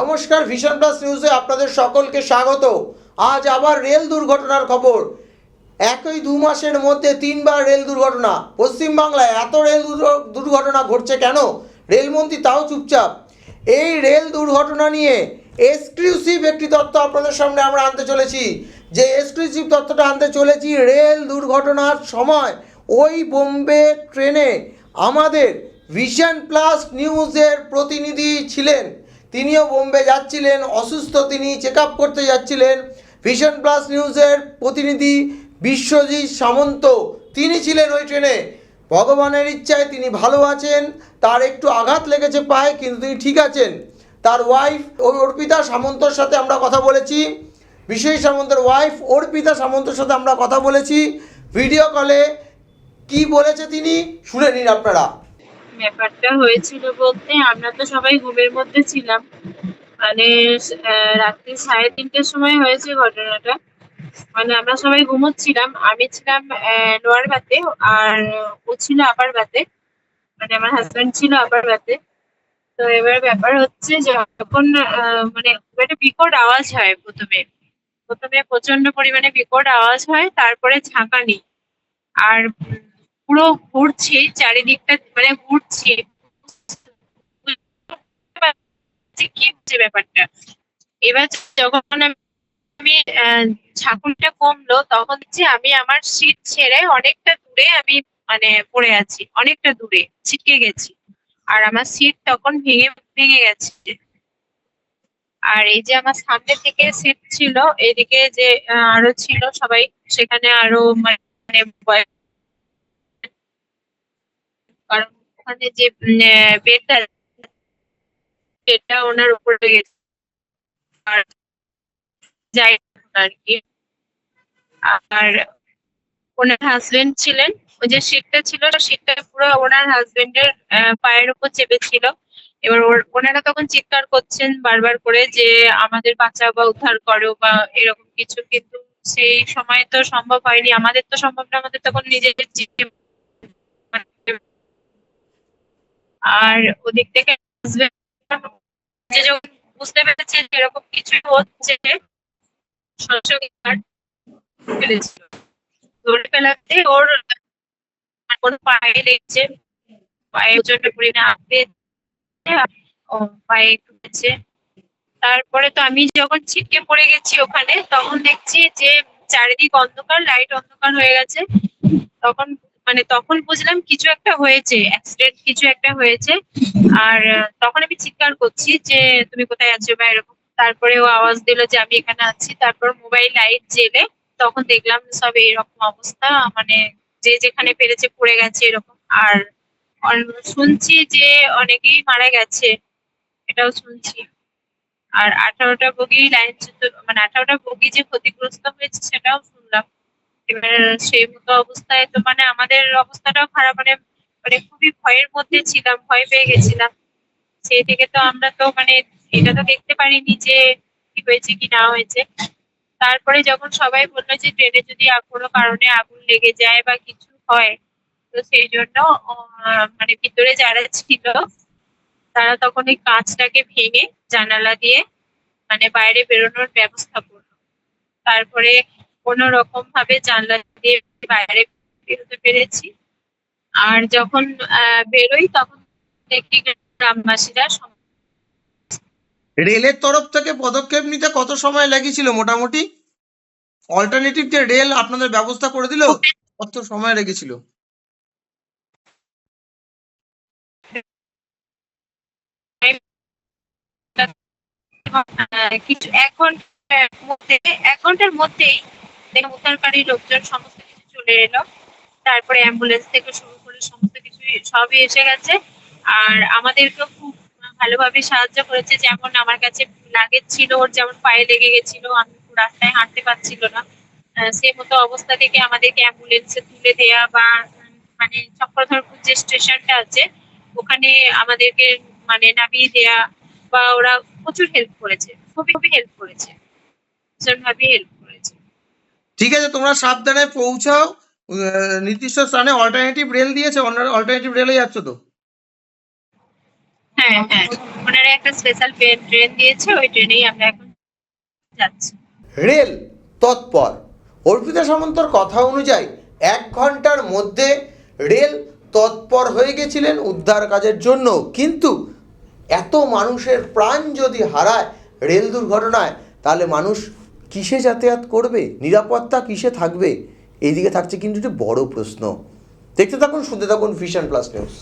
নমস্কার, vision plus নিউজে আপনাদের সকলকে স্বাগত। আজ আবার রেল দুর্ঘটনার খবর। একই 2 মাসের মধ্যে 3বার রেল দুর্ঘটনা। পশ্চিমবাংলায় এত রেল দুর্ঘটনা ঘটছে কেন? রেলমন্ত্রী তাও চুপচাপ। এই রেল দুর্ঘটনা নিয়ে এক্সক্লুসিভ একটি তথ্য আপনাদের সামনে আমরা আনতে চলেছি। যে এক্সক্লুসিভ তথ্যটা আনতে চলেছি, রেল দুর্ঘটনার সময় ওই বোম্বে ট্রেনে আমাদের ভিশন প্লাস নিউজের প্রতিনিধি ছিলেন। তিনিও বোম্বে যাচ্ছিলেন, অসুস্থ, তিনি চেক আপ করতে যাচ্ছিলেন। ভিশন প্লাস নিউজের প্রতিনিধি বিশ্বজিৎ সামন্ত তিনি ছিলেন ওই ট্রেনে। ভগবানের ইচ্ছায় তিনি ভালো আছেন। তার একটু আঘাত লেগেছে পায়ে, কিন্তু তিনি ঠিক আছেন। তার ওয়াইফ অর্পিতা সামন্তর সাথে আমরা কথা বলেছি। বিশ্বজিৎ সামন্তের ওয়াইফ অর্পিতা সামন্তর সাথে আমরা কথা বলেছি ভিডিও কলে। কি বলেছে তিনি শুনে নিন আপনারা। ব্যাপারটা হয়েছিল বলতে, আমরা তো সবাই ঘুমের মধ্যে ছিলাম। মানে রাত্রি 3:30টার সময় হয়েছে ঘটনাটা। মানে আমরা সবাই ঘুমোচ্ছিলাম, আমি ছিলাম লোয়ার বাতে, আর ও ছিল আপার বাতে। মানে আমার হাজবেন্ড ছিল আপার বাতে। তো এবার ব্যাপার হচ্ছে, যখন মানে একটা বিকট আওয়াজ হয়, প্রথমে প্রথমে প্রচন্ড পরিমাণে বিকট আওয়াজ হয়, তারপরে ঝাঁকানি। আর পুরো ঘুরছি চারিদিকটা, মানে ঘুরছি, কি হচ্ছে ব্যাপারটা। এবার যখন আমি ঝাঁকুনিটা কমলো, তখন দেখছি আমি আমার সিট ছেড়ে অনেকটা দূরে আমি মানে পড়ে আছি, অনেকটা দূরে ছিটকে গেছি। আর আমার সিট তখন ভেঙে ভেঙে গেছে। আর এই যে আমার সামনে থেকে সিট ছিল, এদিকে যে আরো ছিল সবাই, সেখানে আরো মানে কারণ ওখানে যে বেডটা, বেডটা ওনার উপরে গেছে। আর যাই আর কি। আর ওনার হাজবেন্ড ছিলেন, ওই যে সিটটা ছিল, সিটটা পুরো ওনার হাজবেন্ডের পায়ের উপর চেপেছিল। এবার ওনারা তখন চিৎকার করছেন বারবার করে যে আমাদের বাঁচাও বা উদ্ধার করো বা এরকম কিছু, কিন্তু সেই সময় তো সম্ভব হয়নি, আমাদের তো সম্ভব না, আমাদের তখন নিজেদের আর ওদিক থেকে husband যে যখন বুঝতে পেরেছে যে এরকম কিছু হচ্ছে, সরাসরি ফেলেছিল। ধরে ফেলাতে ওর পায়ে লেগেছে, পায়ে প্রচন্ড পরিমাণে আঘাত, ও পায়ে একটু লেগেছে। তারপরে তো আমি যখন ছিটকে পড়ে গেছি ওখানে, তখন দেখছি যে চারিদিক অন্ধকার, লাইট অন্ধকার হয়ে গেছে। তখন তখন বুঝলাম কিছু একটা হয়েছে, অ্যাক্সিডেন্ট কিছু একটা হয়েছে। আর তখন আমি চিৎকার করছি যে তুমি কোথায় আছো বা এরকম। তারপরে ও আওয়াজ দিল যে আমি এখানে আছি। তারপর মোবাইল লাইট জেলে তখন দেখলাম সব এরকম অবস্থা, মানে যে যেখানে পেরেছে পড়ে গেছে এরকম। আর শুনছি যে অনেকেই মারা গেছে, এটাও শুনছি। আর 18টা বগি লাইন, মানে 18টা বগি যে ক্ষতিগ্রস্ত হয়েছে সেটাও শুনলাম। এবার সেই মতো অবস্থায় তো মানে আমাদের অবস্থাটাও খারাপ, মানে মানে খুবই ভয়ের মধ্যে ছিলাম, ভয় পেয়ে গেছিলাম। সেই থেকে তো আমরা তো মানে এটা তো দেখতে পারিনি যে কি হয়েছে কি না হয়েছে। তারপরে যখন সবাই বললো যে ট্রেনে যদি কোনো কারণে আগুন লেগে যায় বা কিছু হয়, তো সেই জন্য মানে ভিতরে যারা ছিল তারা তখন ওই কাঁচটাকে ভেঙে জানালা দিয়ে মানে বাইরে বেরোনোর ব্যবস্থা করলো। তারপরে কোনো রকম ভাবে জানলা দিয়ে বাইরে বেরোতে পেরেছি। আর যখন বেরোই তখন দেখি গ্রামবাসীরা রেলের তরফ থেকে পদক্ষেপ নিতে কত সময় লেগেছিল মোটামুটি? অল্টারনেটিভ যে রেল আপনাদের ব্যবস্থা করে দিল, কত সময় লেগেছিল? কিছু 1 ঘন্টার মধ্যেই উদ্ধারকারী লোকজন সমস্ত কিছু চলে এলো। তারপরে অ্যাম্বুলেন্স থেকে শুরু করে সমস্ত কিছু সবই এসে গেছে। আর আমাদেরকেও খুব ভালোভাবে সাহায্য করেছে। যেমন আমার কাছে লাগেজ ছিল, ওর যেমন পায়ে লেগে গেছিল, আমি রাস্তায় হাঁটতে পারছিল না, সেই মতো অবস্থা থেকে আমাদেরকে অ্যাম্বুলেন্সে তুলে দেয়া বা মানে চক্রধরপুর যে স্টেশনটা আছে ওখানে আমাদেরকে মানে নামিয়ে দেয়া, বা ওরা প্রচুর হেল্প করেছে, খুবই খুবই হেল্প করেছে, ভীষণভাবে হেল্প করেছে। ঠিক আছে, তোমরা সাবধানে পৌঁছাও। নির্দিষ্ট স্থানে অল্টারনেটিভ রেল দিয়েছে, অল্টারনেটিভ রেলে যাচ্ছ তো? হ্যাঁ হ্যাঁ, ওনারা একটা স্পেশাল ট্রেন দিয়েছে, ওই ট্রেনেই আমরা এখন যাচ্ছি। রেল তৎপর। অর্পিতা সামন্তর কথা অনুযায়ী 1 ঘন্টার মধ্যে রেল তৎপর হয়ে গেছিলেন উদ্ধার কাজের জন্য। কিন্তু এত মানুষের প্রাণ যদি হারায় রেল দুর্ঘটনায়, তাহলে মানুষ কিসে যাতায়াত করবে, নিরাপত্তা কিসে থাকবে? এইদিকে থাকছে কিন্তু একটি বড় প্রশ্ন। দেখতে থাকুন, শুনতে থাকুন ভিশন প্লাস নিউজ।